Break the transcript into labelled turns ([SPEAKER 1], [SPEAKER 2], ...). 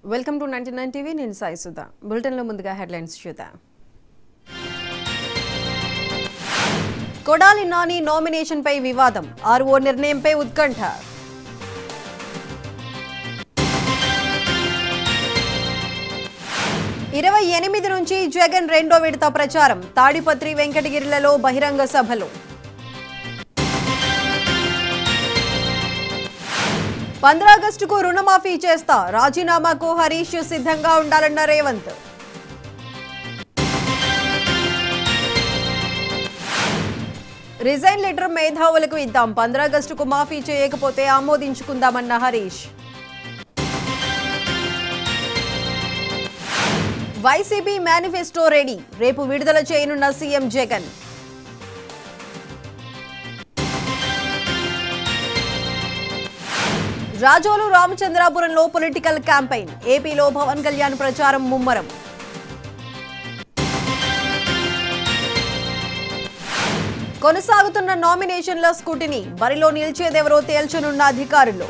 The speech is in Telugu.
[SPEAKER 1] వెల్కమ్ టు 99 టీవీ నేను సాయి సుధా బులెటిన్లో ముందుగా హెడ్లైన్స్ చూద్దాం. కొడాలి నాని నామినేషన్ పై వివాదం, ఆర్ఓ నిర్ణయంపై ఉత్కంఠ. ఇరవై 28 నుంచి జగన్ రెండో విడత ప్రచారం, తాడిపత్రి వెంకటగిరిలలో బహిరంగ సభలు. 15 ఆగస్టుకు రుణమాఫీ చేస్తా, రాజీనామాకు హరీష్ సిద్ధంగా ఉండాలన్న రేవంత్. రిజైన్ లెటర్ మేధావులకు ఇద్దాం, 15 ఆగస్టుకు మాఫీ చేయకపోతే ఆమోదించుకుందామన్న హరీష్. వైసీపీ మేనిఫెస్టో రెడీ, రేపు విడుదల చేయనున్న సీఎం జగన్. రాజోలు రామచంద్రాపురంలో పొలిటికల్ క్యాంపెయిన్, ఏపీలో పవన్ కళ్యాణ్ ప్రచారం ముమ్మరం. కొనసాగుతున్న నామినేషన్ల స్కూటినీ, బరిలో నిలిచేదెవరో తేల్చనున్న అధికారులు.